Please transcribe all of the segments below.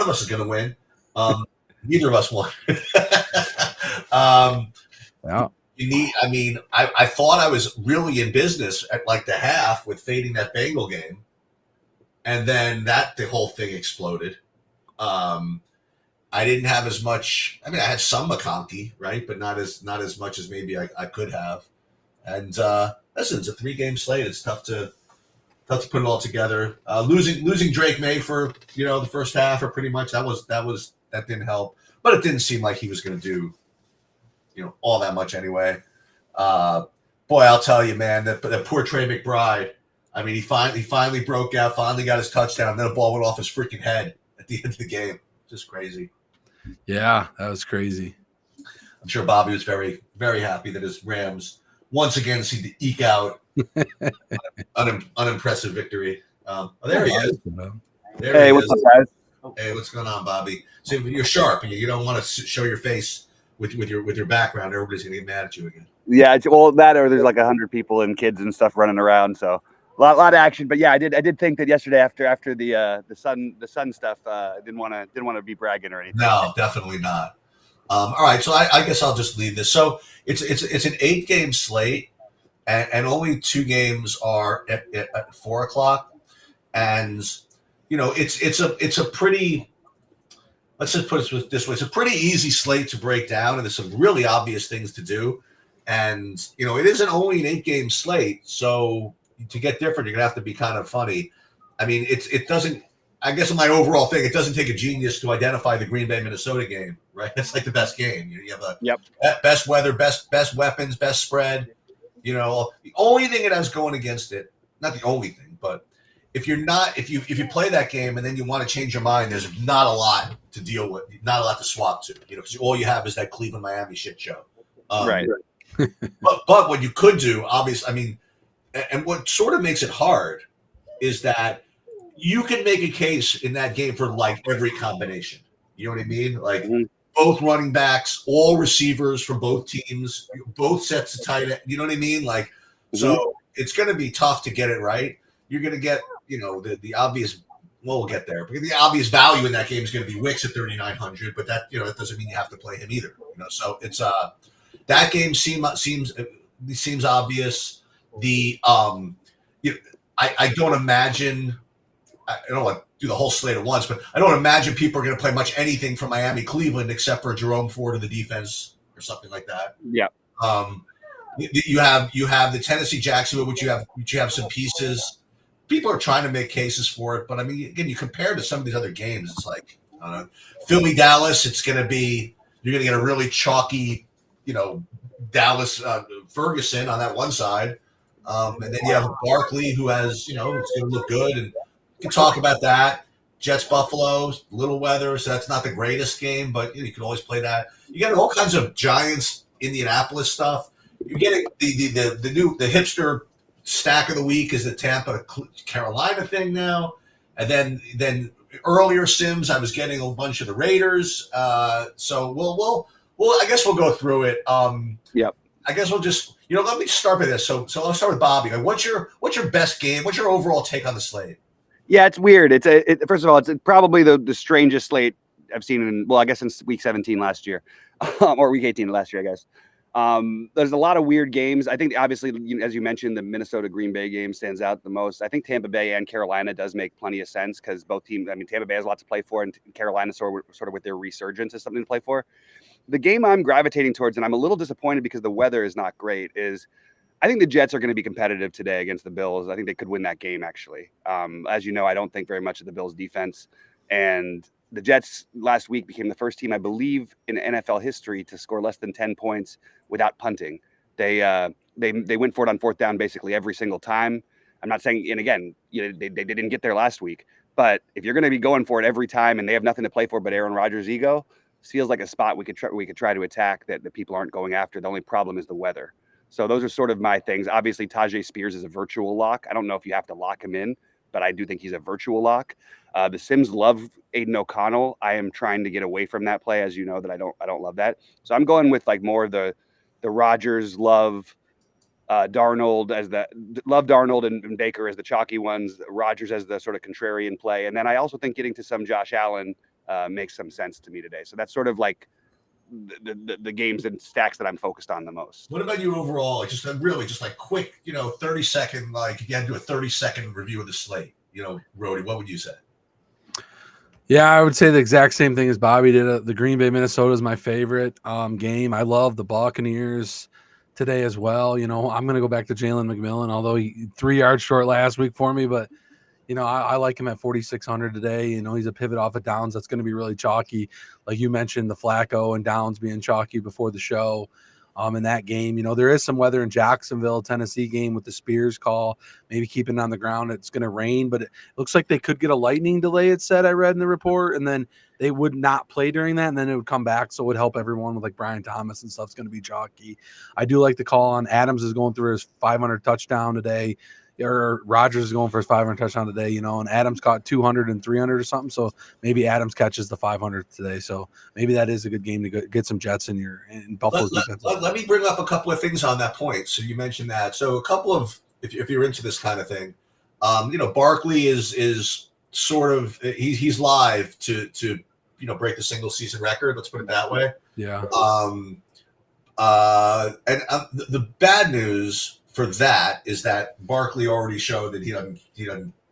of us is going to win. Neither of us won. Yeah. I thought I was really in business at like the half with fading that Bengal game, and then the whole thing exploded. I didn't have as much. I mean, I had some McConkey, right, but not as much as maybe I could have. And listen, it's a 3-game slate. It's tough to put it all together. Losing Drake May for the first half, or pretty much that didn't help. But it didn't seem like he was going to do all that much anyway. Boy, I'll tell you, man, that poor Trey McBride. I mean, he finally broke out, finally got his touchdown, and then the ball went off his freaking head at the end of the game. Just crazy. Yeah, that was crazy. I'm sure Bobby was very, very happy that his Rams once again seemed to eke out unimpressive victory. There he is. Hey, what's up, guys? Hey, what's going on, Bobby? So you're sharp, and you don't want to show your face with your background. Everybody's gonna get mad at you again. Yeah, or there's like 100 people and kids and stuff running around, so a lot of action. But yeah, I did think that yesterday after the sun stuff, didn't want to be bragging or anything. No, definitely not. All right, so I guess I'll just leave this. So it's an 8-game slate, and only 2 games are at 4:00, and it's a pretty. Let's just put it this way: it's a pretty easy slate to break down, and there's some really obvious things to do. And it isn't only an 8-game slate, so to get different, you're gonna have to be kind of funny. I mean, it doesn't. I guess in my overall thing, it doesn't take a genius to identify the Green Bay Minnesota game, right? That's like the best game. You have best weather, best weapons, best spread. The only thing it has going against it, not the only thing, but if you play that game and then you want to change your mind, there's not a lot to deal with, not a lot to swap to, because all you have is that Cleveland Miami shit show. Right. but what you could do, obviously, I mean, and what sort of makes it hard is that you can make a case in that game for like every combination. You know what I mean? Like both running backs, all receivers from both teams, both sets of tight end. You know what I mean? Like, so it's going to be tough to get it right. You're going to get, the obvious. Well, we'll get there. Because the obvious value in that game is going to be Wicks at 3,900, but that that doesn't mean you have to play him either. So it's that game seems obvious. The I don't imagine. I don't want to do the whole slate at once, but I don't imagine people are going to play much anything from Miami, Cleveland, except for Jerome Ford of the defense or something like that. Yeah. You have the Tennessee Jacksonville, which you have some pieces. People are trying to make cases for it, but I mean, again, you compare to some of these other games, it's like Philly Dallas. You're going to get a really chalky, Dallas Ferguson on that one side, and then you have Barkley who has it's going to look good, and you can talk about that. Jets Buffalo, little weather, so that's not the greatest game, but you can always play that. You get all kinds of Giants Indianapolis stuff. You're getting the hipster stack of the week is the Tampa Carolina thing now, and then earlier Sims I was getting a bunch of the Raiders. So we'll I guess we'll go through it. Yep. I guess we'll just let me start with this. So I'll start with Bobby. Like, what's your best game? What's your overall take on the slate? Yeah, it's weird. First of all, it's probably the strangest slate I've seen I guess since week 17 last year, or week 18 last year, I guess. There's a lot of weird games. I think obviously, as you mentioned, the Minnesota Green Bay game stands out the most. I think Tampa Bay and Carolina does make plenty of sense because both teams, I mean, Tampa Bay has a lot to play for, and Carolina sort of with their resurgence is something to play for. The game I'm gravitating towards, and I'm a little disappointed because the weather is not great, is I think the Jets are going to be competitive today against the Bills. I think they could win that game, actually. As you know, I don't think very much of the Bills' defense. And the Jets last week became the first team, I believe, in NFL history to score less than 10 points without punting. They went for it on 4th down basically every single time. I'm not saying, and again, they didn't get there last week. But if you're going to be going for it every time and they have nothing to play for but Aaron Rodgers' ego, this feels like a spot we could try to attack that the people aren't going after. The only problem is the weather. So those are sort of my things. Obviously, Tajay Spears is a virtual lock. I don't know if you have to lock him in, but I do think he's a virtual lock. The Sims love Aiden O'Connell. I am trying to get away from that play, as you know, that I don't love that. So I'm going with like more of the Rodgers love Darnold and Baker as the chalky ones, Rodgers as the sort of contrarian play. And then I also think getting to some Josh Allen makes some sense to me today. So that's sort of like the games and stacks that I'm focused on the most. What about you overall? Like just really just like quick, 30-second, like if you had to do a 30-second review of the slate, Rody, what would you say? Yeah, I would say the exact same thing as Bobby did. The Green Bay, Minnesota is my favorite game. I love the Buccaneers today as well. I'm going to go back to Jalen McMillan, although he 3 yards short last week for me, but I like him at 4,600 today. He's a pivot off of Downs that's going to be really chalky. Like you mentioned, the Flacco and Downs being chalky before the show. In that game, there is some weather in Jacksonville, Tennessee game with the Spears call, maybe keeping it on the ground. It's going to rain, but it looks like they could get a lightning delay, it said, I read in the report, and then they would not play during that, and then it would come back, so it would help everyone with like Brian Thomas and stuff's going to be chalky. I do like the call on Adams is going through his 500 touchdown today. Or Rodgers is going for his 500 touchdown today, and Adams caught 200 and 300 or something. So maybe Adams catches the 500 today. So maybe that is a good game to get some Jets in Buffalo's defense. Let me bring up a couple of things on that point. So you mentioned that. So a couple of, if you're into this kind of thing, Barkley is sort of he's live to break the single season record. Let's put it that way. Yeah. The bad news for that is that Barkley already showed that he doesn't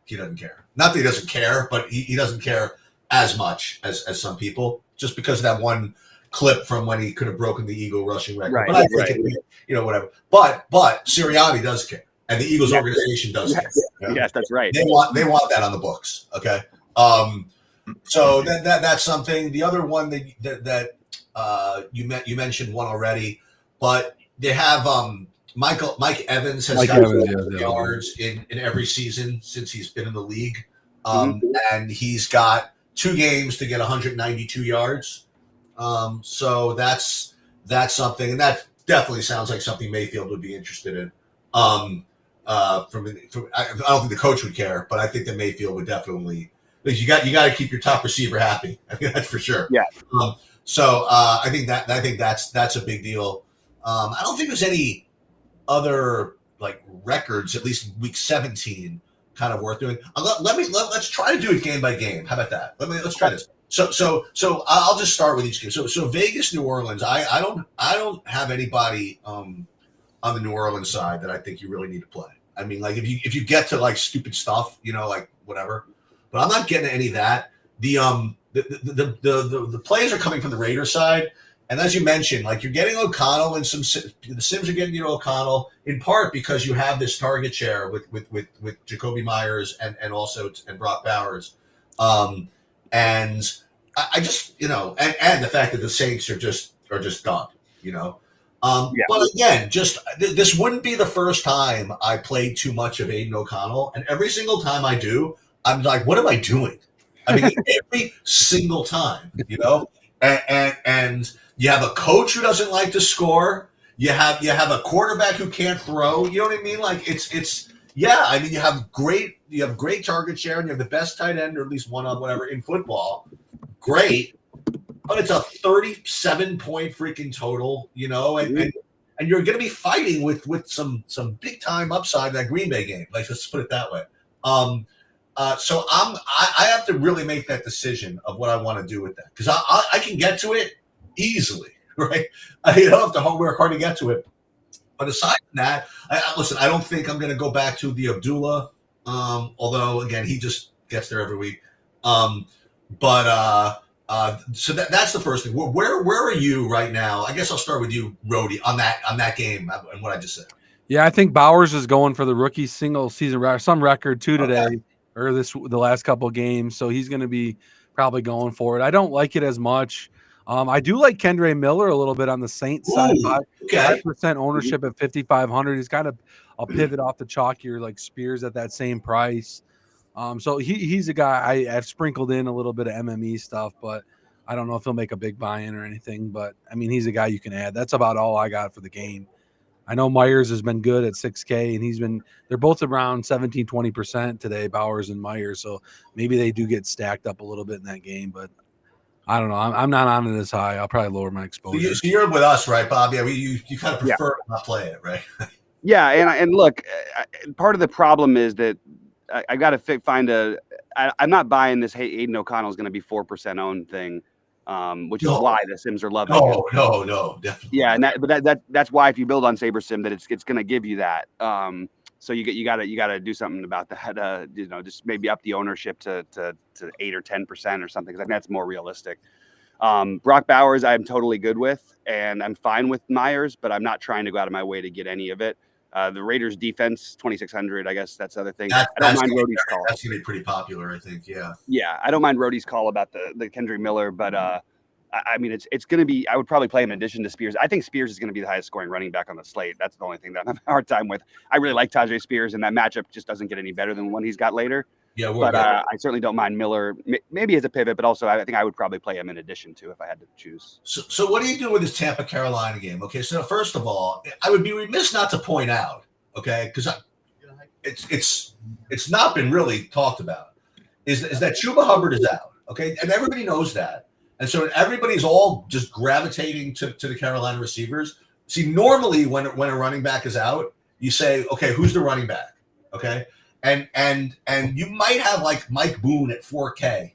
care. Not that he doesn't care, but he doesn't care as much as some people, just because of that one clip from when he could have broken the Eagle rushing record. Right, but I think whatever. But Sirianni does care, and the Eagles organization does care. Yes, that's right. They want that on the books. Okay. So that's something. The other one that you mentioned one already, but they have Mike Evans has got yards in every season since he's been in the league. And he's got 2 games to get 192 yards. So that's something, and that definitely sounds like something Mayfield would be interested in. I don't think the coach would care, but I think that Mayfield would definitely. Because you got to keep your top receiver happy. I think that's for sure. Yeah. So I think that's a big deal. I don't think there's any other like records, at least week 17, kind of worth doing. Let's try to do it game by game. How about that? Let's try this. So I'll just start with each game. So Vegas, New Orleans. I don't have anybody on the New Orleans side that I think you really need to play. I mean, like if you get to like stupid stuff, like whatever. But I'm not getting any of that. The plays are coming from the Raiders side. And as you mentioned, like you're getting O'Connell and the Sims are getting O'Connell in part because you have this target share with Jacoby Myers and Brock Bowers. And I just, and the fact that the Saints are just done, But again, this wouldn't be the first time I played too much of Aiden O'Connell. And every single time I do, I'm like, what am I doing? I mean, every single time, and you have a coach who doesn't like to score. You have a quarterback who can't throw. You know what I mean? Like it's I mean, you have great target share, and you have the best tight end, or at least one on whatever in football. Great, but it's a 37-point freaking total, and you're going to be fighting with some big time upside in that Green Bay game. Like, let's put it that way. So I have to really make that decision of what I want to do with that, because I can get to it easily, right? I don't have to work hard to get to it. But aside from that, listen, I don't think I'm going to go back to the Abdullah, although again he just gets there every week. So that's the first thing. Where are you right now? I guess I'll start with you, Rody, on that game and what I just said. Yeah, I think Bowers is going for the rookie single season record, some record too today, or the last couple of games. So he's going to be probably going for it. I don't like it as much. I do like Kendre Miller a little bit on the Saints side. 5% ownership at 5,500. He's kind of a pivot off the chalkier like Spears at that same price. So he's a guy I've sprinkled in a little bit of MME stuff, but I don't know if he'll make a big buy-in or anything. But I mean, he's a guy you can add. That's about all I got for the game. I know Myers has been good at 6K, and they're both around 17, 20% today, Bowers and Myers. So maybe they do get stacked up a little bit in that game, but I don't know. I'm not on it as high. I'll probably lower my exposure. So you're with us, right, Bob? Yeah, you kind of prefer to not play it, right? Yeah, and look, part of the problem is that I got to find a. I'm not buying this. Hey, Aiden O'Connell is going to be 4% owned thing, which is why the Sims are loving it. No, definitely. Yeah, and that's why if you build on Saber Sim, that it's going to give you that. So you got to do something about that. Just maybe up the ownership to 8 or 10% or something. Because I think that's more realistic. Brock Bowers, I'm totally good with, and I'm fine with Myers, but I'm not trying to go out of my way to get any of it. The Raiders defense, 2,600. I guess that's the other thing. I don't mind Rhodey's call. That's gonna be pretty popular, I think. Yeah. Yeah, I don't mind Rhodey's call about the Kendrick Miller, but I mean, it's going to be. I would probably play him in addition to Spears. I think Spears is going to be the highest scoring running back on the slate. That's the only thing that I'm having a hard time with. I really like Tajay Spears, and that matchup just doesn't get any better than the one he's got later. Yeah, but I certainly don't mind Miller, maybe as a pivot, but also I think I would probably play him in addition to if I had to choose. So what do you do with this Tampa Carolina game? Okay, so first of all, I would be remiss not to point out, okay, because it's not been really talked about, is that Chuba Hubbard is out, okay, and everybody knows that, and so everybody's all just gravitating to the Carolina receivers. See, normally when a running back is out, you say, okay, who's the running back, okay. And you might have like Mike Boone at 4K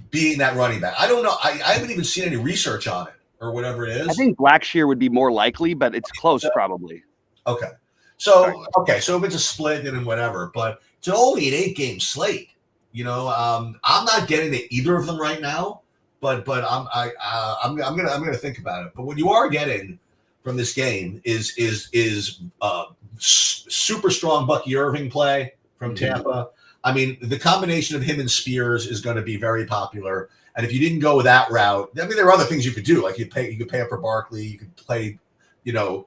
being that running back. I don't know. I haven't even seen any research on it or whatever it is. I think Blackshear would be more likely, but it's close probably. Okay. So if it's a split and whatever, but it's only an 8-game slate. I'm not getting to either of them right now, but I'm gonna think about it. But what you are getting from this game is super strong Bucky Irving play from Tampa. I mean, the combination of him and Spears is going to be very popular. And if you didn't go that route, I mean, there are other things you could do. Like you could pay up for Barkley, you could play,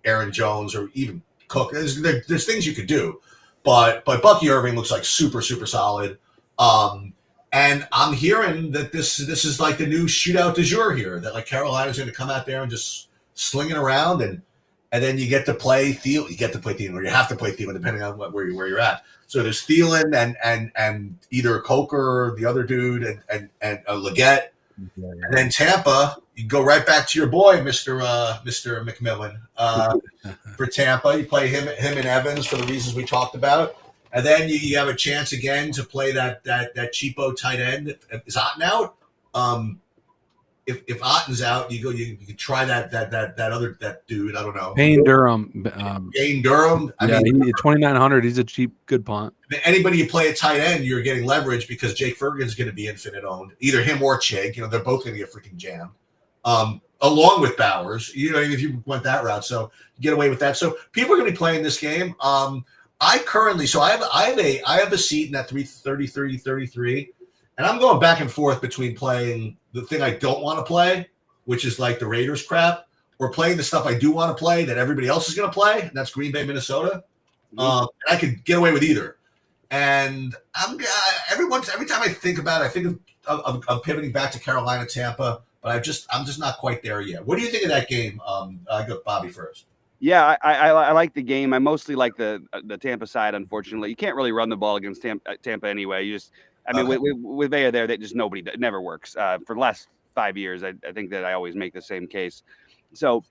Aaron Jones or even Cook. There's things you could do, but Bucky Irving looks like super solid. And I'm hearing that this is like the new shootout du jour here. That like Carolina's going to come out there and just sling it around, and then you get to play Thielen. You get to play Thielen, or you have to play Thielen, depending on where you're at. So there's Thielen and either Coker or the other dude and Leggett. And then Tampa, you go right back to your boy, Mr. McMillan. For Tampa, you play him and Evans for the reasons we talked about. And then you have a chance again to play that cheapo tight end. Is Otten out? If Otten's out, you can try that dude. I don't know. Payne Durham. Payne Durham. I mean, 2,900. He's a cheap, good punt. Anybody you play at tight end, you're getting leverage because Jake Ferguson's going to be infinite owned. Either him or Chig. They're both going to get freaking jammed. Along with Bowers, if you went that route, so you get away with that. So people are going to be playing this game. I have a seat in that 33. And I'm going back and forth between playing the thing I don't want to play, which is like the Raiders crap, or playing the stuff I do want to play that everybody else is going to play, and that's Green Bay, Minnesota. And I could get away with either. And every time I think about it, I think of pivoting back to Carolina, Tampa, but I'm just not quite there yet. What do you think of that game? I go Bobby first. Yeah, I like the game. I mostly like the Tampa side. Unfortunately, you can't really run the ball against Tampa anyway. You just with Vea there, that just it never works. For the last 5 years, I think that I always make the same case. So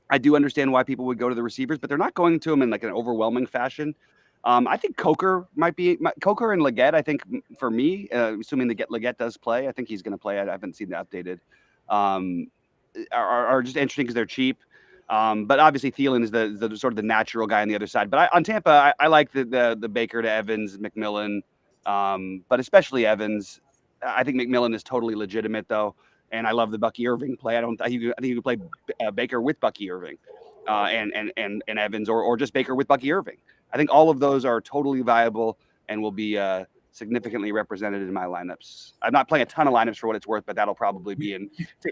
I do understand why people would go to the receivers, but they're not going to them in like an overwhelming fashion. I think Coker and Leggett. I think for me, assuming Leggett does play, I think he's going to play. I haven't seen the updated. Are just interesting because they're cheap. But obviously Thielen is the sort of the natural guy on the other side. But on Tampa, I like the Baker to Evans, McMillan. But especially Evans. I think McMillan is totally legitimate though, and I love the Bucky Irving play. I think you could play Baker with Bucky Irving, and Evans, or just Baker with Bucky Irving. I think all of those are totally viable and will be significantly represented in my lineups. I'm not playing a ton of lineups for what it's worth, but that'll probably be in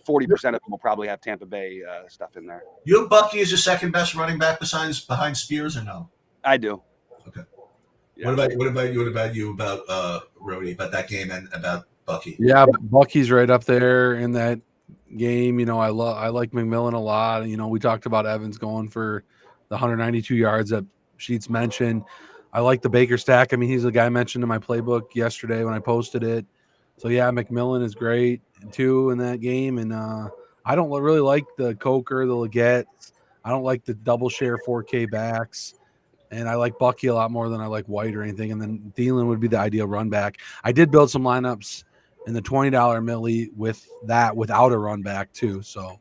40% of them will probably have Tampa Bay stuff in there. You have Bucky as your second best running back behind Spears, or no? I do. Okay. Yeah. What about you about Rhodey, about that game and about Bucky? Yeah, Bucky's right up there in that game. I like McMillan a lot. We talked about Evans going for the 192 yards that Sheets mentioned. I like the Baker stack. I mean, he's the guy I mentioned in my playbook yesterday when I posted it. So yeah, McMillan is great too in that game. And I don't really like the Coker, the Leggett. I don't like the double share 4K backs. And I like Bucky a lot more than I like White or anything. And then Thielen would be the ideal run back. I did build some lineups in the $20 milli with that without a run back too. So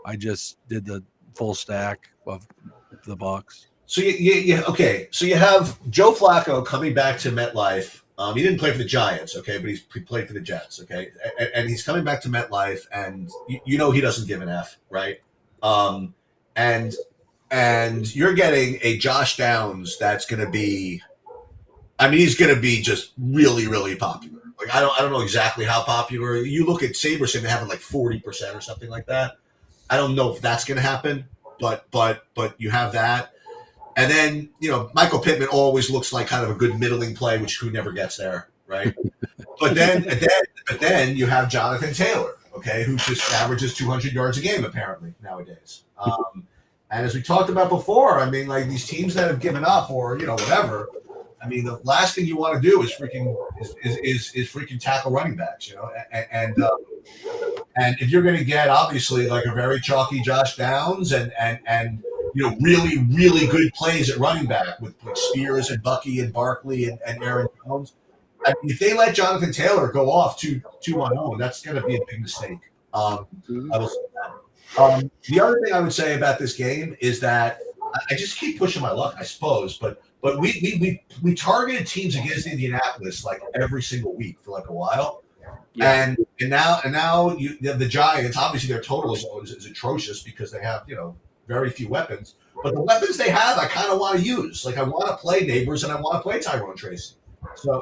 I just did the full stack of the Bucks. So okay. So you have Joe Flacco coming back to MetLife. He didn't play for the Giants, okay, but he played for the Jets, okay, and he's coming back to MetLife, and you know he doesn't give an F, right? And you're getting a Josh Downs that's going to be, I mean, he's going to be just really, really popular. Like I don't know exactly how popular. You look at Sabres, they have like 40% or something like that. I don't know if that's going to happen, but you have that. And then, you know, Michael Pittman always looks like kind of a good middling play, which who never gets there, right? But then you have Jonathan Taylor, okay, who just averages 200 yards a game apparently nowadays. And as we talked about before, I mean, like these teams that have given up or you know whatever, I mean, the last thing you want to do is freaking tackle running backs, you know, and if you're going to get obviously like a very chalky Josh Downs and you know, really, really good plays at running back with like Spears and Bucky and Barkley and Aaron Jones. I mean, if they let Jonathan Taylor go off 2-1-0, that's going to be a big mistake. I will say that. The other thing I would say about this game is that I just keep pushing my luck, I suppose, but we targeted teams against Indianapolis like every single week for like a while. Yeah. And now the Giants, obviously their total is atrocious because they have, you know, very few weapons, but the weapons they have, I kind of want to use. Like I want to play Neighbors and I want to play Tyrone Tracy.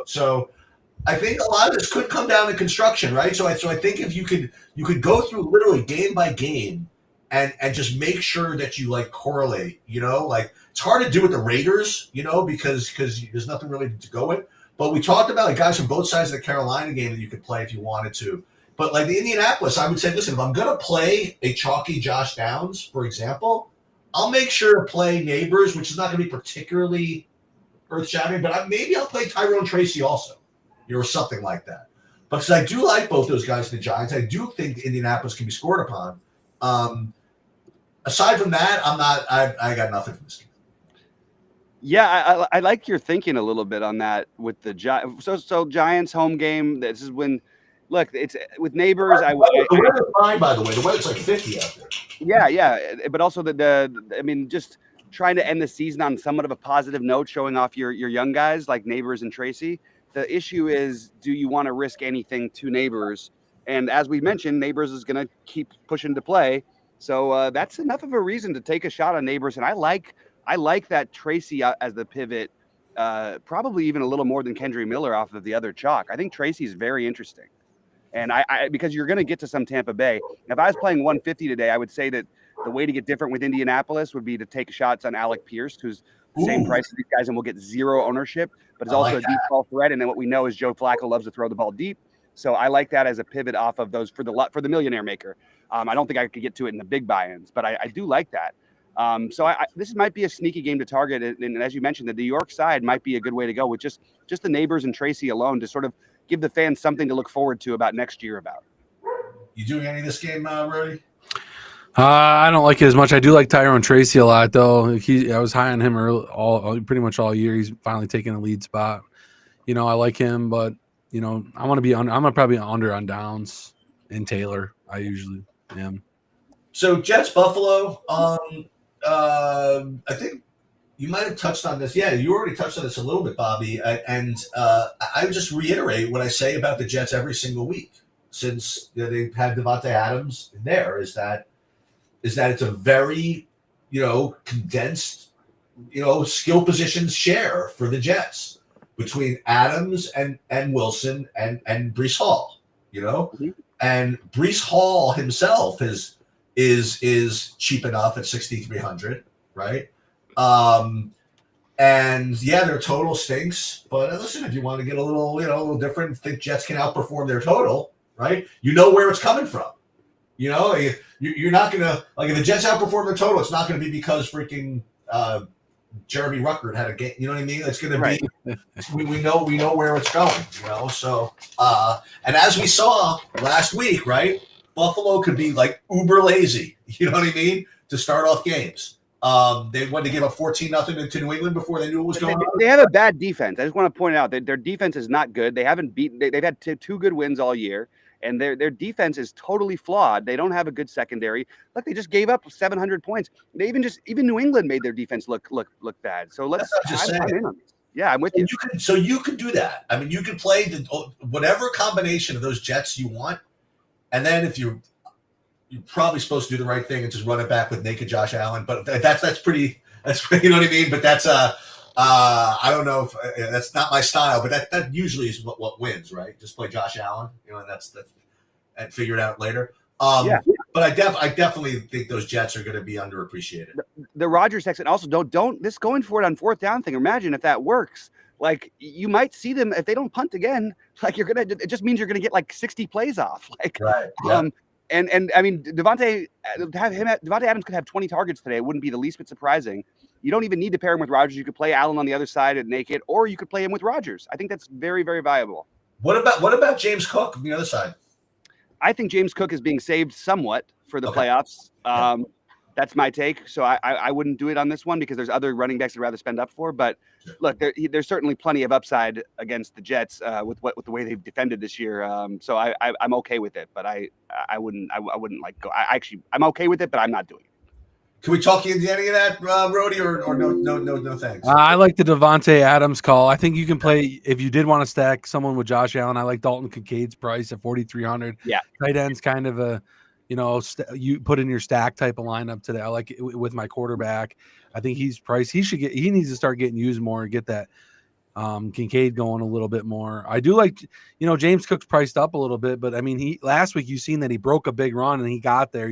So I think a lot of this could come down to construction, right? So I think if you could go through literally game by game and just make sure that you like correlate, you know, like it's hard to do with the Raiders, you know, because there's nothing really to go with. But we talked about like guys from both sides of the Carolina game that you could play if you wanted to. But like the Indianapolis, I would say, listen, if I'm going to play a chalky Josh Downs, for example, I'll make sure to play Neighbors, which is not going to be particularly earth-shattering, but maybe I'll play Tyrone Tracy also, or something like that. But because I do like both those guys, the Giants, I do think Indianapolis can be scored upon. Aside from that, I got nothing from this game. Yeah, I like your thinking a little bit on that with the Giants. So Giants home game. This is when. Look, it's with Neighbors. The weather's fine, by the way. The weather's like 50 out there. Yeah, but also I mean, just trying to end the season on somewhat of a positive note, showing off your young guys like Neighbors and Tracy. The issue is, do you want to risk anything to Neighbors? And as we mentioned, Neighbors is going to keep pushing to play, so that's enough of a reason to take a shot on Neighbors. And I like that Tracy as the pivot, probably even a little more than Kendry Miller off of the other chalk. I think Tracy is very interesting. And I because you're going to get to some Tampa Bay. If I was playing 150 today, I would say that the way to get different with Indianapolis would be to take shots on Alec Pierce, who's the same price as these guys and will get zero ownership, but is also a deep ball threat. And then what we know is Joe Flacco loves to throw the ball deep. So I like that as a pivot off of those for the millionaire maker. I don't think I could get to it in the big buy-ins, but I do like that. So this might be a sneaky game to target. And as you mentioned, the New York side might be a good way to go with just the Neighbors and Tracy alone to sort of give the fans something to look forward to about next year about. You doing any of this game, Rudy? I don't like it as much. I do like Tyrone Tracy a lot, though. I was high on him pretty much all year. He's finally taking a lead spot. You know, I like him, but you know, I'm gonna probably under on Downs and Taylor. I usually am. So Jets Buffalo. I think you might have touched on this. Yeah, you already touched on this a little bit, Bobby. And I would just reiterate what I say about the Jets every single week since they've had Devontae Adams in there. Is that it's a very, you know, condensed, you know, skill positions share for the Jets between Adams and Wilson and Breece Hall. You know, and Breece Hall himself is cheap enough at 6,300, right? And yeah, their total stinks. But listen, if you want to get a little different, think Jets can outperform their total, right? You know where it's coming from. You know, you're not gonna like if the Jets outperform their total, it's not gonna be because freaking Jeremy Ruckert had a game. You know what I mean? It's gonna be we know where it's going. You know, so and as we saw last week, right? Buffalo could be like uber lazy. You know what I mean? To start off games. They gave up 14-0 to New England before they knew what was going on. They have a bad defense. I just want to point out that their defense is not good. They haven't beaten. They've had two good wins all year, and their defense is totally flawed. They don't have a good secondary. Look, they just gave up 700 points. They even New England made their defense look bad. So let's. I'm in on this. Yeah, I'm with you. So you could do that. I mean, you could play whatever combination of those Jets you want, and then if you're probably supposed to do the right thing and just run it back with naked Josh Allen. But that's pretty. You know what I mean. But that's I don't know if that's not my style. But that usually is what wins, right? Just play Josh Allen. You know, and that's and figure it out later. Yeah. But I definitely think those Jets are going to be underappreciated. The Rodgers section also don't this going for it on fourth down thing. Imagine if that works. Like you might see them if they don't punt again. Like it just means you're gonna get like 60 plays off. Like right. Yeah. And I mean Devontae Adams could have 20 targets today. It wouldn't be the least bit surprising. You don't even need to pair him with Rodgers. You could play Allen on the other side at naked, or you could play him with Rodgers. I think that's very, very viable. What about James Cook on the other side? I think James Cook is being saved somewhat for the playoffs. That's my take. So I wouldn't do it on this one because there's other running backs I'd rather spend up for. But look, there's certainly plenty of upside against the Jets with the way they've defended this year. So I'm okay with it, but I wouldn't like go. I'm okay with it, but I'm not doing it. Can we talk you into any of that, Rody, or no thanks? I like the Devontae Adams call. I think you can play if you did want to stack someone with Josh Allen. I like Dalton Kincaid's price at 4,300. Yeah, tight end's kind of a, you put in your stack type of lineup today. I like it with my quarterback. I think he's priced. He needs to start getting used more and get that Kincaid going a little bit more. I do like, James Cook's priced up a little bit, but I mean, last week you seen that he broke a big run and he got there,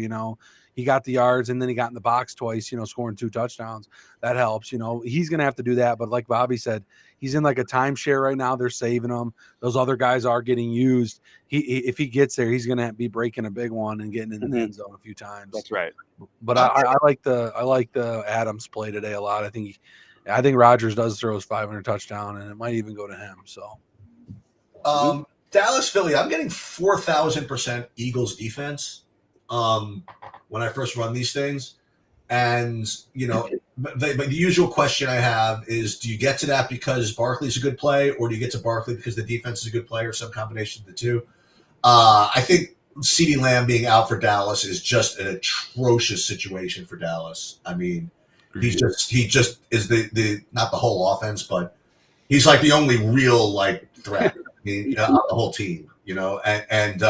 he got the yards and then he got in the box twice, scoring 2 touchdowns. That helps, he's going to have to do that. But like Bobby said, he's in like a timeshare right now. They're saving him. Those other guys are getting used. If he gets there, he's going to be breaking a big one and getting in the end zone a few times. That's right. But I like the Adams play today a lot. I think Rodgers does throw his 500 touchdown and it might even go to him. So, Dallas, Philly, I'm getting 4,000% Eagles defense. When I first run these things, and the usual question I have is, do you get to that because Barkley's a good play, or do you get to Barkley because the defense is a good play, or some combination of the two? I think CeeDee Lamb being out for Dallas is just an atrocious situation for Dallas. I mean, he just is the not the whole offense, but he's like the only real threat. I mean, the whole team, and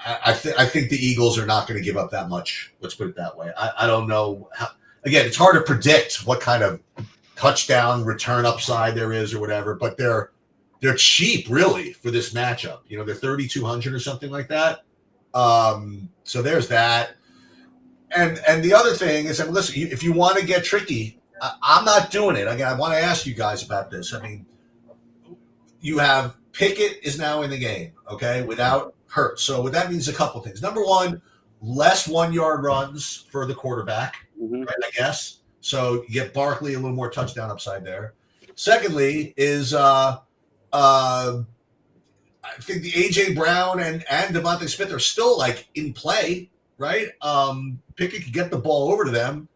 I think the Eagles are not going to give up that much. Let's put it that way. I don't know. Again, it's hard to predict what kind of touchdown return upside there is or whatever, but they're cheap really for this matchup. They're 3,200 or something like that. So there's that. And the other thing is, listen, if you want to get tricky, I'm not doing it. Again, I want to ask you guys about this. I mean, you have Pickett is now in the game, okay, without Hurts. So what that means a couple things. Number one, less 1-yard runs for the quarterback, right, I guess. So you get Barkley a little more touchdown upside there. Secondly is I think the A.J. Brown and Devontae Smith are still in play, right? Pickett could get the ball over to them,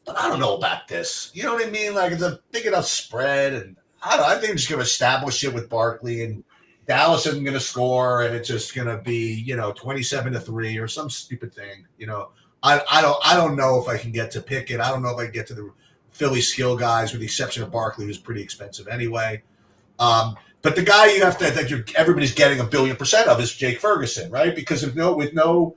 but I don't know about this. You know what I mean? It's a big enough spread, and I think I'm just going to establish it with Barkley, and Dallas isn't going to score, and it's just going to be 27-3 or some stupid thing. I don't know if I can get to Pickett. I don't know if I can get to the Philly skill guys, with the exception of Barkley, who's pretty expensive anyway. But the guy you have to that everybody's getting 1,000,000,000% of is Jake Ferguson, right? Because with no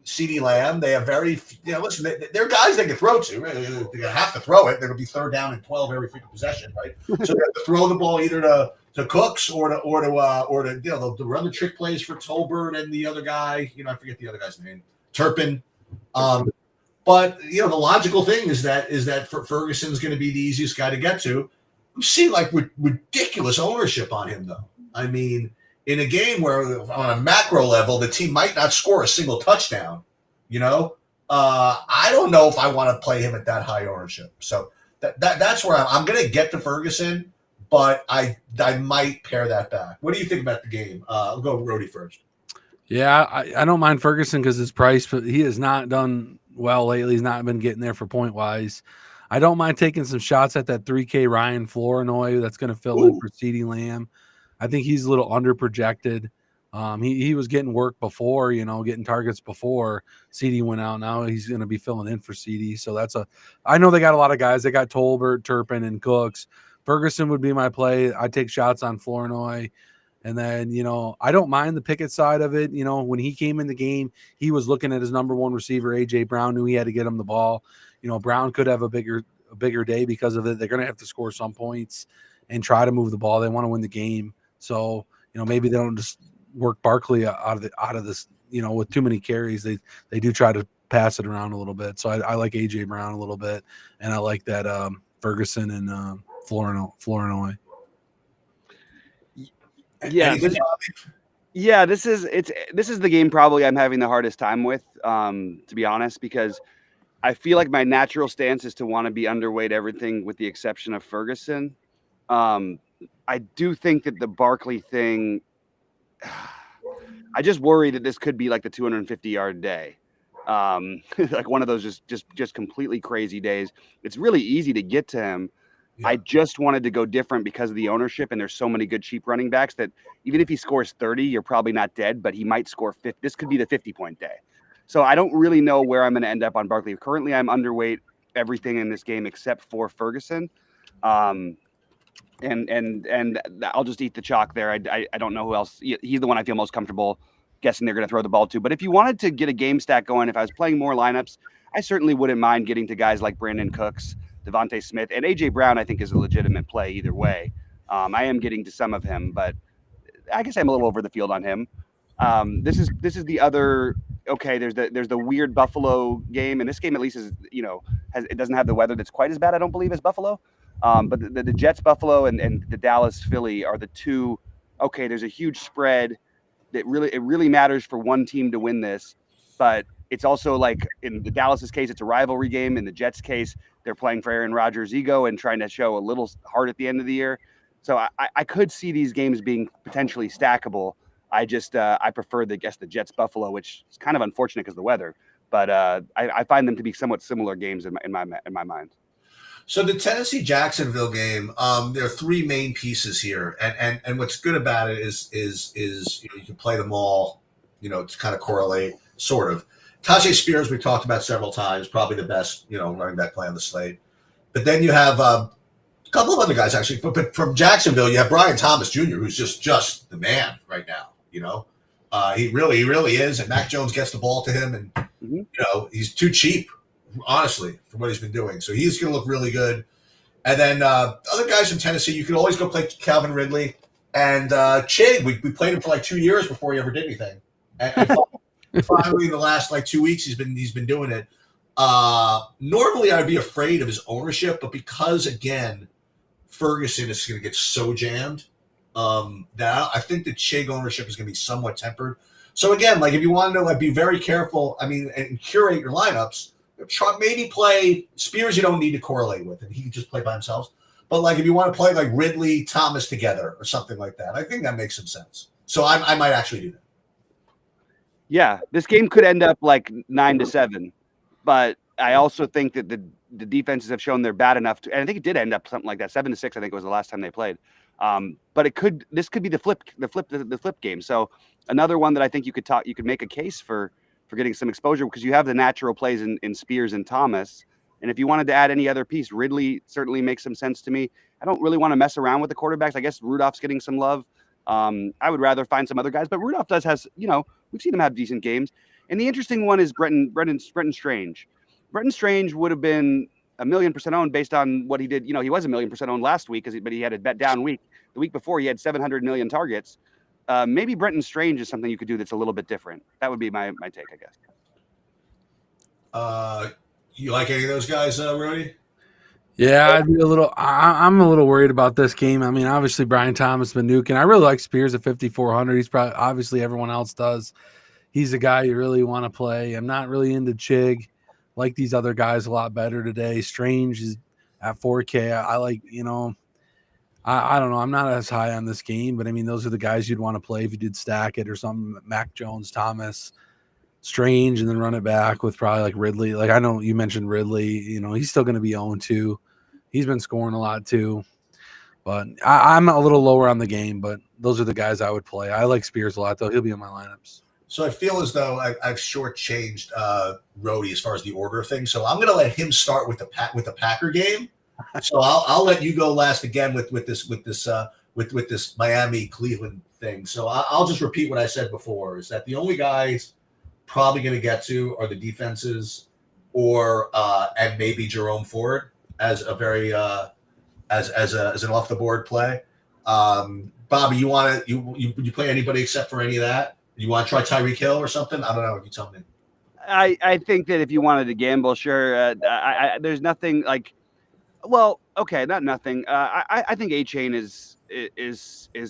CeeDee Lamb, they have very listen. They're guys they can throw to. Right? They're going to have to throw it. They're going to be 3rd down and 12 every freaking possession, right? So they have to throw the ball either to Cooks or to they'll run the trick plays for Tolbert and the other guy. I forget the other guy's name, Turpin. But the logical thing is that Ferguson's going to be the easiest guy to get to. I'm seeing ridiculous ownership on him though. I mean, in a game where on a macro level the team might not score a single touchdown, I don't know if I want to play him at that high ownership. So that's where I'm going to get to Ferguson, but I might pare that back. What do you think about the game? I'll go Rody first. Yeah, I don't mind Ferguson because his price, but he has not done well lately. He's not been getting there for point wise. I don't mind taking some shots at that 3K Ryan Flournoy that's going to fill in Ooh. for CeeDee Lamb. I think he's a little under projected. He was getting work before, getting targets before CD went out. Now he's going to be filling in for CD. So I know they got a lot of guys. They got Tolbert, Turpin, and Cooks. Ferguson would be my play. I take shots on Flournoy. And then, I don't mind the Pickett side of it. When he came in the game, he was looking at his number one receiver, A.J. Brown, knew he had to get him the ball. Brown could have a bigger day because of it. They're going to have to score some points and try to move the ball. They want to win the game. So, maybe they don't just work Barkley out of this, with too many carries. They do try to pass it around a little bit. So I like A.J. Brown a little bit. And I like that Ferguson and Flournoy. Yeah, this is the game probably I'm having the hardest time with, to be honest, because I feel like my natural stance is to want to be underweight everything with the exception of Ferguson. I do think that the Barkley thing, I just worry that this could be like the 250-yard day. Like one of those just completely crazy days. It's really easy to get to him. Yeah. I just wanted to go different because of the ownership, and there's so many good cheap running backs that even if he scores 30, you're probably not dead, but he might score 50. This could be the 50-point day. So I don't really know where I'm going to end up on Barkley. Currently, I'm underweight everything in this game except for Ferguson. And I'll just eat the chalk there. I don't know who else. He's the one I feel most comfortable guessing they're going to throw the ball to. But if you wanted to get a game stack going, if I was playing more lineups, I certainly wouldn't mind getting to guys like Brandon Cooks, Devontae Smith, and A.J. Brown. I think is a legitimate play either way. I am getting to some of him, but I guess I'm a little over the field on him. This is the other. Okay, there's the weird Buffalo game, and this game at least is it doesn't have the weather that's quite as bad, I don't believe, as Buffalo. But the Jets Buffalo and the Dallas Philly are the two. Okay, there's a huge spread that really matters for one team to win this, but it's also like in the Dallas's case, it's a rivalry game. In the Jets' case, they're playing for Aaron Rodgers' ego and trying to show a little heart at the end of the year. So I could see these games being potentially stackable. I prefer the Jets Buffalo, which is kind of unfortunate because of the weather, but I find them to be somewhat similar games in my mind. So the Tennessee Jacksonville game, there are three main pieces here, and what's good about it is you can play them all, to kind of correlate, sort of. Tajay Spears, we've talked about several times, probably the best, running back play on the slate. But then you have a couple of other guys actually, but from Jacksonville, you have Brian Thomas Jr., who's just the man right now. He really is, and Mac Jones gets the ball to him, and he's too cheap, honestly, for what he's been doing. So he's going to look really good. And then other guys from Tennessee, you can always go play Calvin Ridley and Chig. We played him for like 2 years before he ever did anything. And finally, in the last 2 weeks, he's been doing it. Normally, I'd be afraid of his ownership, but because again, Ferguson is going to get so jammed that I think the Chig ownership is going to be somewhat tempered. So again, if you want to know, be very careful. I mean, and curate your lineups. Maybe play Spears. You don't need to correlate with, and he can just play by himself. But if you want to play Ridley, Thomas together or something like that, I think that makes some sense. So I might actually do that. Yeah, this game could end up 9-7, but I also think that the defenses have shown they're bad enough to, and I think it did end up something like that, 7-6. I think it was the last time they played. But this could be the flip game. So another one that I think you could make a case for getting some exposure because you have the natural plays in Spears and Thomas. And if you wanted to add any other piece, Ridley certainly makes some sense to me. I don't really want to mess around with the quarterbacks. I guess Rudolph's getting some love. I would rather find some other guys, but Rudolph has, we've seen him have decent games. And the interesting one is Brenton Strange. Brenton Strange would have been 1,000,000% owned based on what he did. He was 1,000,000% owned last week but he had a bet down week. The week before he had 700 million targets. Maybe Brenton Strange is something you could do that's a little bit different. That would be my take, I guess. You like any of those guys, Rudy? Yeah, I'd be I'm a little worried about this game. I mean, obviously Brian Thomas been nuking. I really like Spears at 5,400. He's probably obviously everyone else does. He's a guy you really want to play. I'm not really into Chig. Like these other guys a lot better today. Strange is at 4K. I like, I don't know. I'm not as high on this game, but I mean, those are the guys you'd want to play if you did stack it or something. Mac Jones, Thomas, Strange, and then run it back with probably like Ridley. Like I know you mentioned Ridley. You know, he's still going to be owned too. He's been scoring a lot too. But I'm a little lower on the game, but those are the guys I would play. I like Spears a lot, though. He'll be in my lineups. So I feel as though I've shortchanged Rhodey as far as the order of things. So I'm going to let him start with the Packer game. So I'll let you go last again with this Miami Cleveland thing. So I'll just repeat what I said before: is that the only guys probably going to get to are the defenses, or and maybe Jerome Ford as a very as an off the board play. Bobby, you want to you play anybody except for any of that? You want to try Tyreek Hill or something? I don't know. You tell me. I think that if you wanted to gamble, sure. There's nothing like, well, okay, not nothing. I think A-Chain is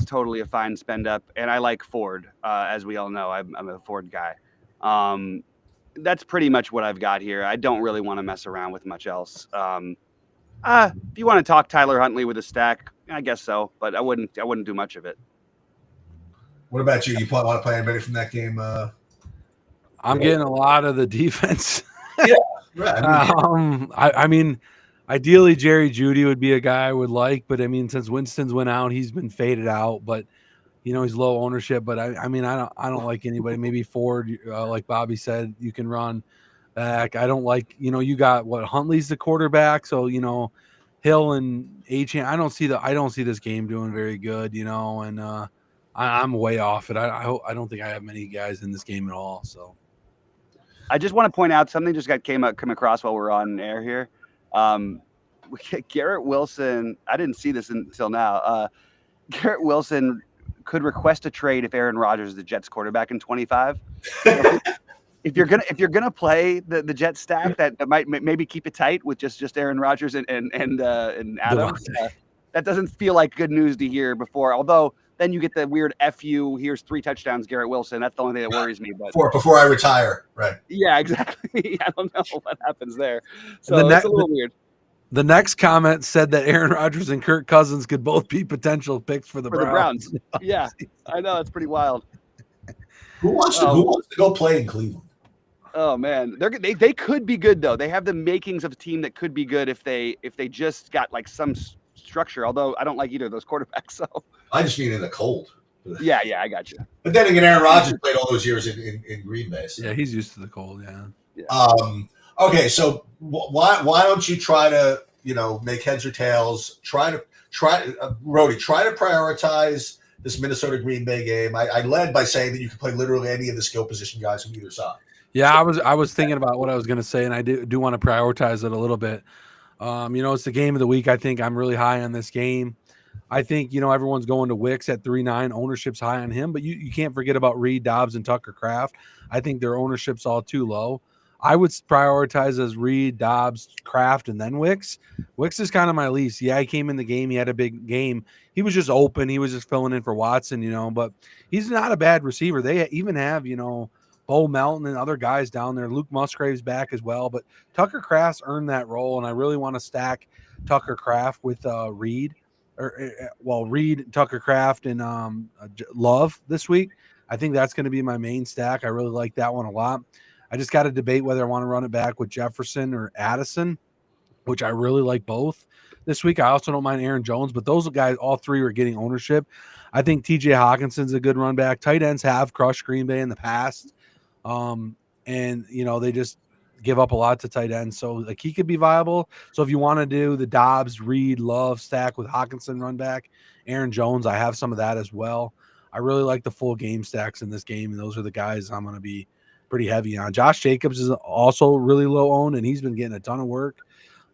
totally a fine spend up, and I like Ford. As we all know, I'm a Ford guy. That's pretty much what I've got here. I don't really want to mess around with much else. If you want to talk Tyler Huntley with a stack, I guess so, but I wouldn't do much of it. What about you? You probably want to play anybody from that game? I'm getting a lot of the defense. Yeah, right. I mean, ideally Jerry Jeudy would be a guy I would like, but I mean, since Winston's went out, he's been faded out. But you know, he's low ownership. But I mean, I don't like anybody. Maybe Ford, like Bobby said, you can run back. I don't like, you know, you got what Huntley's the quarterback, so you know, Hill and H. I don't see this game doing very good. You know, and I'm way off it. I don't think I have many guys in this game at all. So I just want to point out something just come across while we're on air here. Garrett Wilson, I didn't see this until now. Garrett Wilson could request a trade if Aaron Rodgers is the Jets quarterback in 25. If you're gonna play the Jets stack, that might maybe keep it tight with just Aaron Rodgers and Adams. That doesn't feel like good news to hear before. Although then you get the weird "fu." Here's 3 touchdowns, Garrett Wilson. That's the only thing that worries me. But before I retire, right? Yeah, exactly. I don't know what happens there. So it's a little weird. The next comment said that Aaron Rodgers and Kirk Cousins could both be potential picks for the Browns. Yeah, I know, it's pretty wild. Who wants to go play in Cleveland? Oh man, they could be good though. They have the makings of a team that could be good if they just got like some structure. Although I don't like either of those quarterbacks. So I just mean in the cold. Yeah, I got you. But then again, Aaron Rodgers played all those years in Green Bay. So. Yeah, he's used to the cold. Yeah. Okay, so why don't you try to make heads or tails? Rhodey, try to prioritize this Minnesota Green Bay game. I led by saying that you can play literally any of the skill position guys from either side. Yeah, I was thinking about what I was going to say, and I do want to prioritize it a little bit. It's the game of the week. I think I'm really high on this game. I think, everyone's going to Wicks at 3.9. Ownership's high on him, but you can't forget about Reed, Dobbs, and Tucker Kraft. I think their ownership's all too low. I would prioritize as Reed, Dobbs, Kraft, and then Wicks. Wicks is kind of my least. Yeah, he came in the game. He had a big game. He was just open. He was just filling in for Watson, but he's not a bad receiver. They even have, Bo Melton and other guys down there. Luke Musgrave's back as well, but Tucker Kraft's earned that role, and I really want to stack Tucker Kraft with Reed. Reed, Tucker Kraft, and Love this week. I think that's going to be my main stack. I really like that one a lot. I just got to debate whether I want to run it back with Jefferson or Addison, which I really like both this week. I also don't mind Aaron Jones, but those guys, all three are getting ownership. I think TJ Hawkinson's a good run back. Tight ends have crushed Green Bay in the past. They just give up a lot to tight ends. So like he could be viable. So if you want to do the Dobbs, Reed, Love stack with Hawkinson run back, Aaron Jones, I have some of that as well. I really like the full game stacks in this game, and those are the guys I'm going to be pretty heavy on. Josh Jacobs is also really low owned, and he's been getting a ton of work.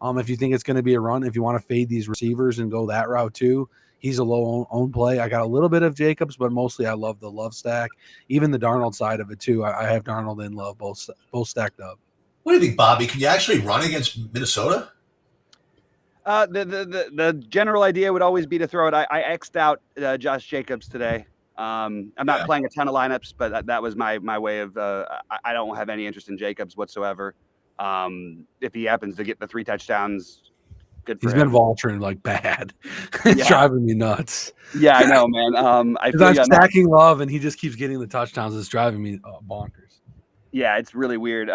If you think it's going to be a run, if you want to fade these receivers and go that route too, he's a low owned play. I got a little bit of Jacobs, but mostly I love the Love stack. Even the Darnold side of it too. I have Darnold and Love both stacked up. What do you think, Bobby? Can you actually run against Minnesota? The general idea would always be to throw it. I X'd out Josh Jacobs today. I'm not playing a ton of lineups, but that was my way of. I don't have any interest in Jacobs whatsoever. If he happens to get the 3 touchdowns, Good for He's him. been vulturing like bad. It's driving me nuts. Yeah, I know, man. I feel I'm you on that. stacking Love, and he just keeps getting the touchdowns. It's driving me bonkers. Yeah, it's really weird.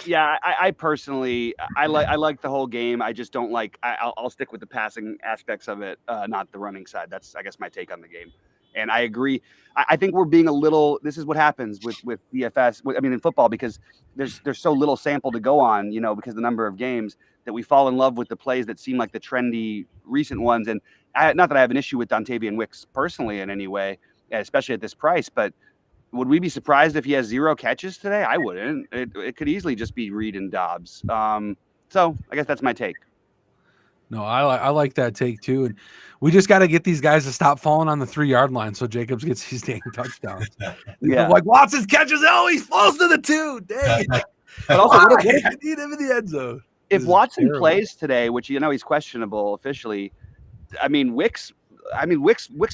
Yeah, I personally I like the whole game. I just don't like. I'll stick with the passing aspects of it, not the running side. That's I guess my take on the game. And I agree. I think we're being a little. This is what happens with DFS. I mean, in football, because there's so little sample to go on. Because the number of games that we fall in love with the plays that seem like the trendy recent ones. And not that I have an issue with Dontavian Wicks personally in any way, especially at this price, but. Would we be surprised if he has 0 catches today? I wouldn't. It could easily just be Reed and Dobbs. So I guess that's my take. No, I like that take too, and we just got to get these guys to stop falling on the 3-yard line so Jacobs gets these dang touchdowns. Yeah, like Watson's catches. Oh, he falls to the 2. Dang. but also, I need him in the end zone. If Watson plays today, which he's questionable officially, I mean Wicks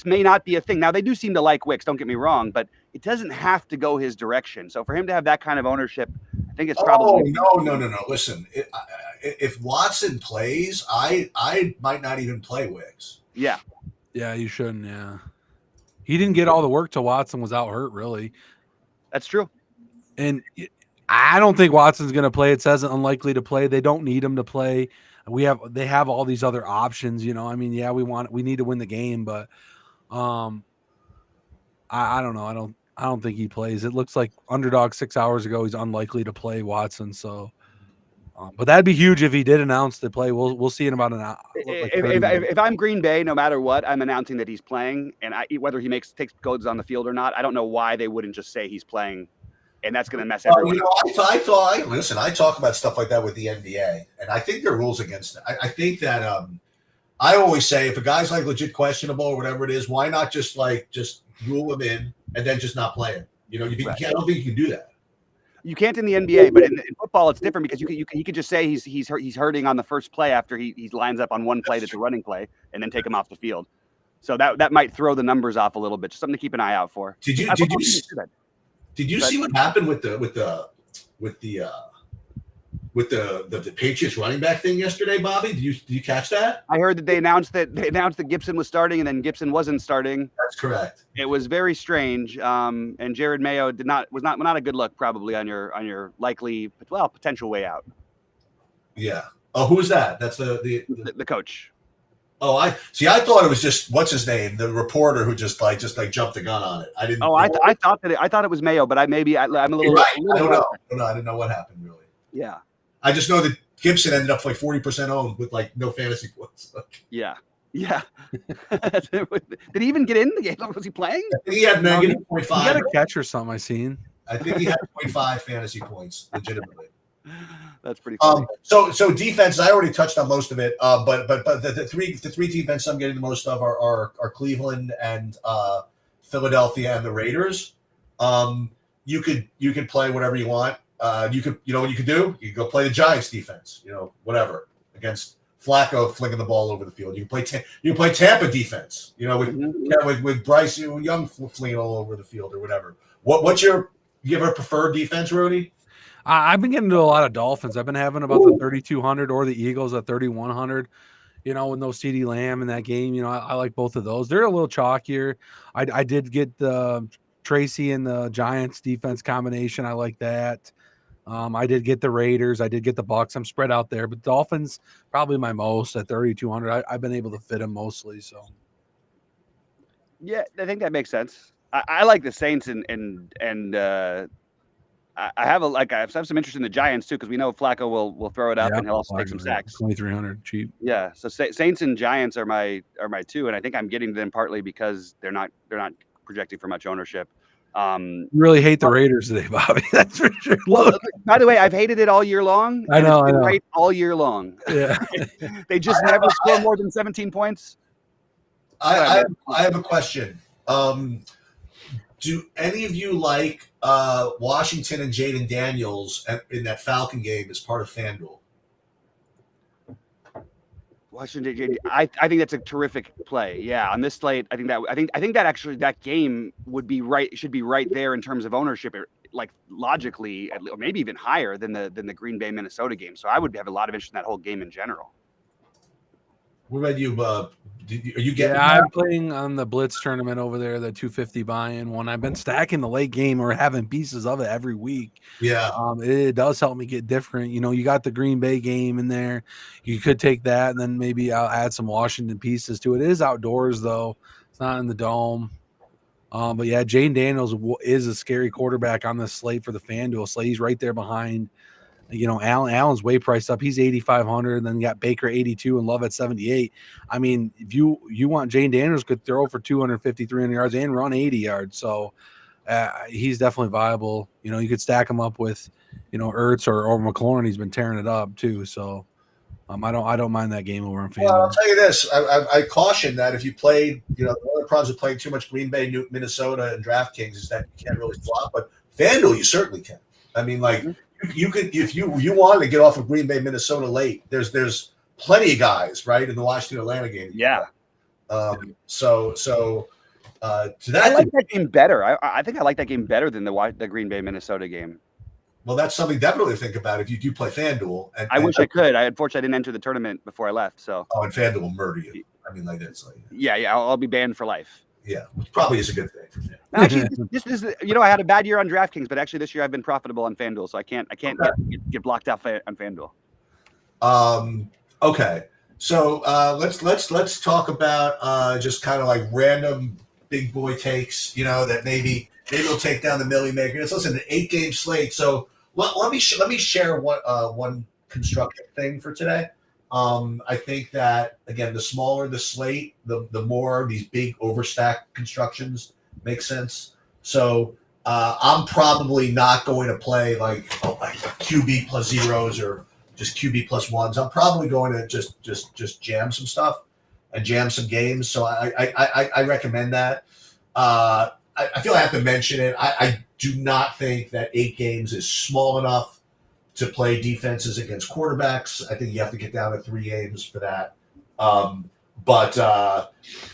may not be a thing. Now they do seem to like Wicks. Don't get me wrong, but it doesn't have to go his direction. So for him to have that kind of ownership, I think it's probably no. Listen, if Watson plays, I might not even play Wicks. Yeah, you shouldn't. Yeah, he didn't get all the work till Watson was out hurt. Really, that's true. And I don't think Watson's going to play. It says unlikely to play. They don't need him to play. They have all these other options. I mean, yeah, we need to win the game, but I don't know. I don't think he plays. It looks like underdog 6 hours ago. He's unlikely to play Watson. So, but that'd be huge if he did announce to play. We'll see in about an hour. If I'm Green Bay, no matter what, I'm announcing that he's playing, and whether he takes goes on the field or not, I don't know why they wouldn't just say he's playing, and that's going to mess everyone up. Listen, I talk about stuff like that with the NBA, and I think there are rules against it. I think that I always say if a guy's like legit questionable or whatever it is, why not just rule him in and then just not play him? I don't think you can do that. You can't in the NBA, but in football it's different because you could just say he's hurting on the first play after he lines up on one play that's a running play and then take him off the field. So that might throw the numbers off a little bit. Just something to keep an eye out for. Did you see what happened with the Patriots running back thing yesterday, Bobby? Did you catch that? I heard that they announced that Gibson was starting and then Gibson wasn't starting. That's correct. It was very strange. And Jared Mayo was not a good look probably on your likely potential way out. Yeah. Oh, who was that? That's the coach. Oh, I thought it was just what's his name, the reporter who just jumped the gun on it. I didn't. Oh, I thought it was Mayo, but I'm a little. You're right. I don't know. I didn't know what happened really. Yeah. I just know that Gibson ended up 40% owned with no fantasy points. Yeah. Yeah. Did he even get in the game? Was he playing? I think he had negative 0.5. He got a catch or something I seen. I think he had 0.5 fantasy points legitimately. That's pretty funny. So defense, I already touched on most of it. But the three defense I'm getting the most of are Cleveland and Philadelphia and the Raiders. You could play whatever you want. You know what you could do? You could go play the Giants defense. Whatever against Flacco flinging the ball over the field. You can play Tampa defense. With Bryce Young flinging all over the field or whatever. You have a preferred defense, Rudy? I've been getting to a lot of Dolphins. I've been having about the 3,200 or the Eagles at 3,100. With no CeeDee Lamb in that game. I like both of those. They're a little chalkier. I did get the Tracy and the Giants defense combination. I like that. I did get the Raiders. I did get the Bucks. I'm spread out there, but Dolphins probably my most at 3,200. I've been able to fit them mostly. So, yeah, I think that makes sense. I like the Saints and I have some interest in the Giants too because we know Flacco will throw it up and he'll also take some sacks. 2,300 cheap. Yeah, so Saints and Giants are my two, and I think I'm getting them partly because they're not projecting for much ownership. You really hate the Raiders today, Bobby. That's for sure. Well, by the way, I've hated it all year long. I know. Right all year long. Yeah, they just never score more than 17 points. I have a question. Do any of you like Washington and Jaden Daniels in that Falcon game as part of FanDuel? Washington, I think that's a terrific play. Yeah, on this slate, I think that actually that game should be right there in terms of ownership, like logically, or maybe even higher than the Green Bay Minnesota game. So I would have a lot of interest in that whole game in general. What about you? Are you getting? Yeah, I'm playing on the Blitz tournament over there, the 250 buy-in one. I've been stacking the late game or having pieces of it every week. Yeah. It does help me get different. You got the Green Bay game in there. You could take that, and then maybe I'll add some Washington pieces to it. It is outdoors though; it's not in the dome. But yeah, Jane Daniels is a scary quarterback on the slate for the FanDuel slate. He's right there behind. Allen's way priced up. He's 8,500. Then you got Baker 82 and Love at 78. I mean, if you want Jane Daniels could throw for 250, 300 yards and run 80 yards. So he's definitely viable. You could stack him up with, Ertz or McLaurin. He's been tearing it up too. So I don't mind that game over on FanDuel. Well, I'll tell you this. I caution that if you played, one of the problems with playing too much Green Bay, Minnesota, and DraftKings is that you can't really flop. But FanDuel, you certainly can. I mean, like you could if you wanted to get off of Green Bay, Minnesota late. There's plenty of guys right in the Washington Atlanta game. Yeah. So to that, I like that game better. I think I like that game better than the Green Bay Minnesota game. Well, that's something definitely to think about if you do play FanDuel. I wish I could. I unfortunately didn't enter the tournament before I left. So. Oh, and FanDuel will murder you. I mean, like it's like. Yeah. I'll be banned for life. Yeah, which probably is a good thing for me. Actually, this is I had a bad year on DraftKings, but actually this year I've been profitable on FanDuel, so I can't get blocked out on FanDuel. Okay, so let's talk about just kind of like random big boy takes. That maybe will take down the Millie Maker. Let's listen to 8-game slate. So let me share one constructive thing for today. I think that again, the smaller the slate, the more these big overstack constructions make sense. So I'm probably not going to play like QB plus zeros or just QB plus ones. I'm probably going to just jam some stuff and jam some games. So I recommend that. I feel I have to mention it. I do not think that 8 games is small enough to play defenses against quarterbacks. I think you have to get down to 3 games for that. But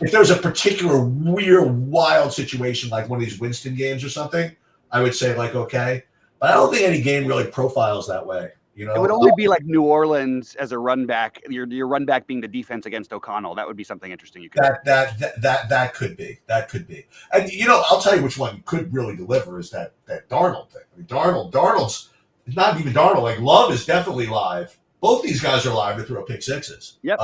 if there's a particular weird, wild situation like one of these Winston games or something, I would say like, okay. But I don't think any game really profiles that way. It would only be like New Orleans as a run back. Your run back being the defense against O'Connell. That would be something interesting. You could that could be. And I'll tell you which one could really deliver is that Darnold thing. I mean, Darnold's. It's not even Darnold. Like Love is definitely live. Both these guys are live to throw pick sixes. Yep.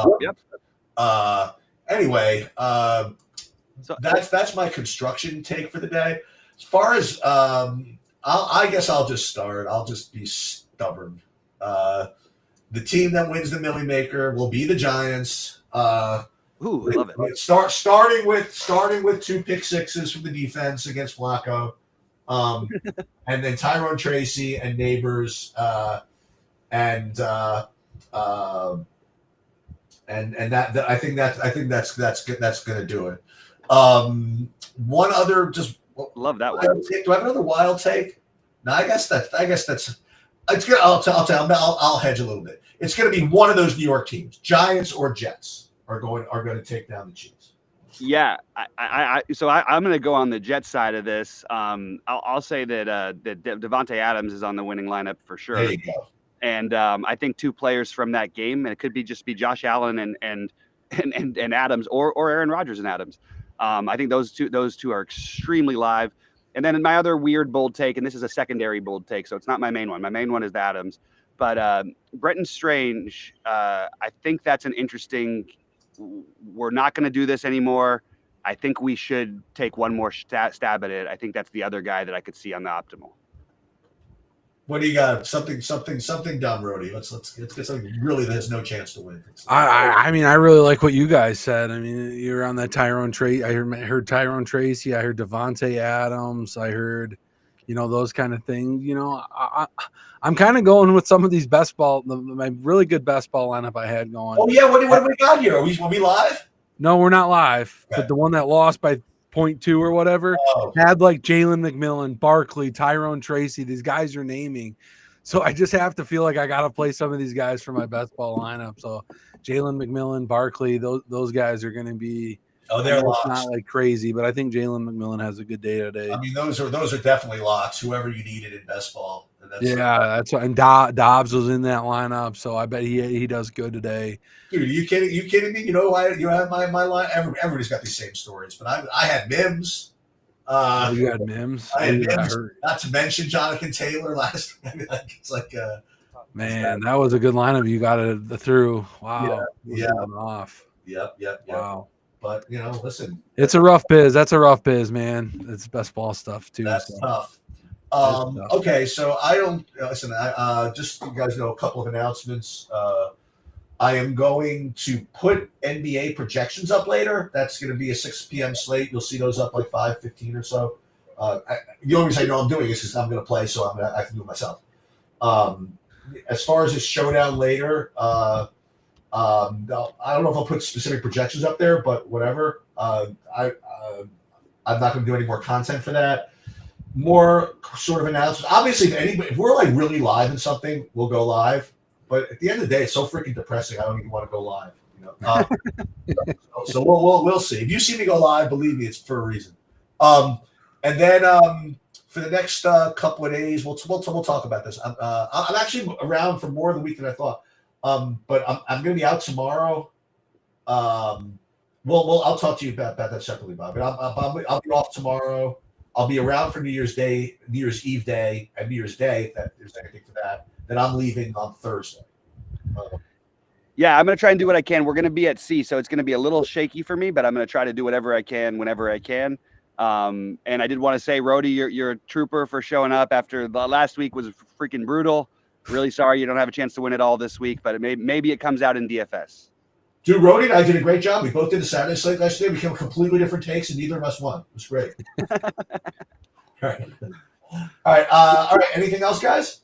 Anyway, so that's my construction take for the day. As far as I guess I'll just start. I'll just be stubborn. The team that wins the Millie Maker will be the Giants. Love it. Starting with 2 pick sixes from the defense against Flacco. And then Tyrone Tracy and Neighbors, and that I think that's going to do it. One other just love that one. Do I have another wild take? No, I guess that's it's good. I'll hedge a little bit. It's going to be one of those New York teams, Giants or Jets, are going to take down the Chiefs. Yeah, so I'm going to go on the Jets side of this. I'll say that Devontae Adams is on the winning lineup for sure. There you go. And I think 2 players from that game, and it could be Josh Allen and Adams or Aaron Rodgers and Adams. I think those two are extremely live. And then in my other weird bold take, and this is a secondary bold take, so it's not my main one. My main one is the Adams. But Brenton Strange, I think that's an interesting. We're not going to do this anymore. I think we should take one more stab at it. I think that's the other guy that I could see on the optimal. What do you got? Something dumb, Rody. Let's get something really that has no chance to win. I mean, I really like what you guys said. I mean, you're on that Tyrone Tracy. I heard Tyrone Tracy. I heard Devontae Adams. I heard, those kind of things. I'm kind of going with some of these my really good best ball lineup I had going. Oh yeah, what do we got here? Are we live? No, we're not live. Okay. But the one that lost by 0.2 or whatever had like Jalen McMillan, Barkley, Tyrone Tracy. These guys you're naming. So I just have to feel like I got to play some of these guys for my best ball lineup. So Jalen McMillan, Barkley, those guys are going to be. Oh, they're locks. Not like crazy, but I think Jalen McMillan has a good day today. I mean, those are definitely locks. Whoever you needed in best ball, That's right. And Dobbs was in that lineup, so I bet he does good today. Dude, are you kidding? You kidding me? You know why you have my line? Everybody's got these same stories, but I had Mims. You had Mims. I had Mims. Not to mention Jonathan Taylor last week. It's like man, that was a good lineup you got it through. Wow. Yeah. Off. Yep. Wow. But listen, it's a rough biz. That's a rough biz, man. It's best ball stuff too. That's tough. Okay, so I don't listen. I just so you guys know a couple of announcements. I am going to put NBA projections up later. That's going to be a 6 p.m. slate. You'll see those up like 5:15 or so. The only reason I know I'm doing it is because I'm going to play, so I can do it myself. As far as the showdown later, no, I don't know if I'll put specific projections up there, but whatever. I'm not going to do any more content for that. More sort of announcements. Obviously, if we're like really live in something, we'll go live. But at the end of the day, it's so freaking depressing. I don't even want to go live. So we'll see. If you see me go live, believe me, it's for a reason. And then for the next couple of days, we'll talk about this. I'm actually around for more of the week than I thought. But I'm going to be out tomorrow. I'll talk to you about that separately, Bob. But I'll be off tomorrow. I'll be around for New Year's Day, New Year's Eve day, and New Year's Day, if there's anything for that. Then I'm leaving on Thursday. Yeah, I'm going to try and do what I can. We're going to be at sea, so it's going to be a little shaky for me, but I'm going to try to do whatever I can whenever I can. And I did want to say, Rhodey, you're a trooper for showing up after the last week was freaking brutal. Really sorry you don't have a chance to win it all this week, but maybe it comes out in DFS. Dude, Rhodey and I did a great job. We both did the Saturday slate last year. We came with completely different takes, and neither of us won. It was great. All right. Anything else, guys?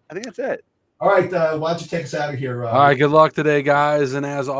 I think that's it. All right. Why don't you take us out of here? All right. Good luck today, guys. And as always,